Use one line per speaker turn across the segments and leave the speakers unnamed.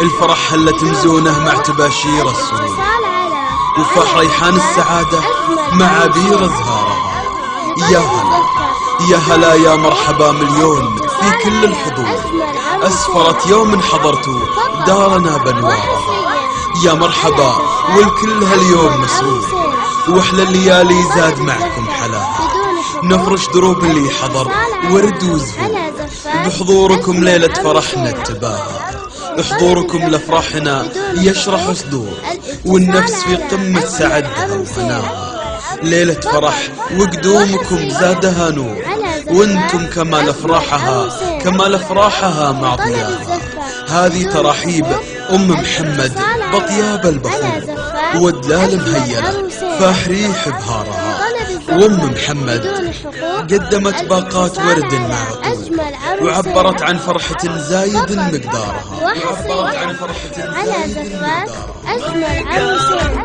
الفرح هلت مزونه مع تباشير السرور، وفاح ريحان السعادة مع عبير زهارها. يا هلا يا هلا يا مرحبا مليون في كل الحضور، أسفرت يوم حضرتوا دارنا بنوارها. يا مرحبا والكل هاليوم مسرور، واحلى الليالي زاد معكم حلاها. نفرش دروب اللي حضر ورد وزهور، بحضوركم ليلة فرحنا التباهى. حضوركم لفرحنا يشرح صدور، والنفس في قمة سعدها وهناها. ليلة فرح وقدومكم زادها نور، وانتم كمال افراحها كمال افراحها معطياها. هذه تراحيب ام محمد بطياب البخور، ودلال مهيلة فاح ريح بهارها. وام محمد قدمت باقات ورد مع عطور، وعبرت عن فرحة زايد مقدارها. وعبرت عن فرحة زايد مقدارها.
أجمل عروسين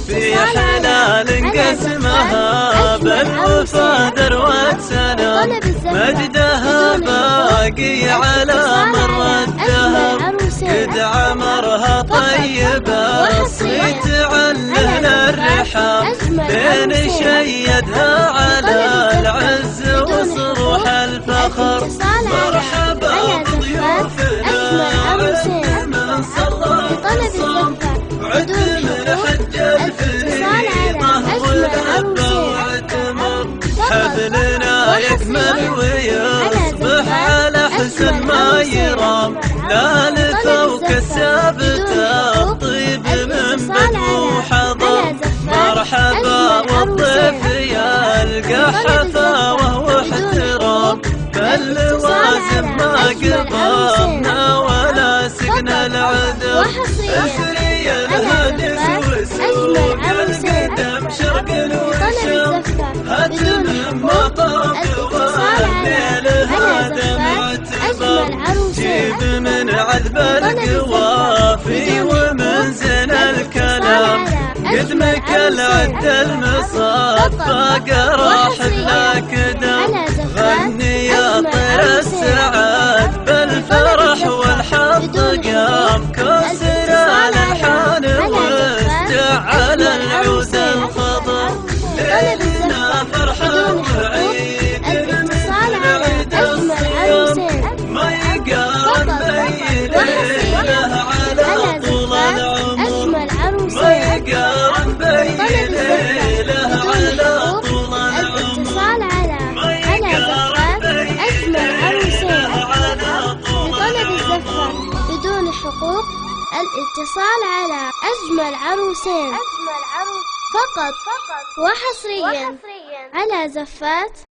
في حلال قسمها بالوفا ذروة سلام، مجدها باقي على مر الدهر، قد عمرها طيبة صيت علهن الرحام، بين شيدها على العز وصروح الفخر. مرحبا بضيوفنا عد من صلى وصام، عد من حج الفريضة والهبة واعتمر. حفلنا يكمل ويصبح على حسن ما يرام، لا لفوق الثابتة الطيب من بدو حضر. مرحبا والضيف يلقى حفاوة واحترام، فاللوازم ما قبضنا ولا سقنا العذر. اسري الهدف وسوق القدم شرق والشام، هات من مطرق والليل هذا معتبر. جيب من عذب القوافي ومن زن الكلام، قدمك العد المصفى راح لك دم. غني يا طير السعاد بالفرح والحظ قام، كسر الالحان واستعل العود الخضر. ليلنا فرحة وعيد مثل عيد الصيام، ما يقارن بين ليله على طول العمر، ما يقارن بين ليله على طول العمر، ما يقارن بين ليله على طول العمر.
بدون حقوق الاتصال على أجمل عروسين فقط وحصريا على زفات.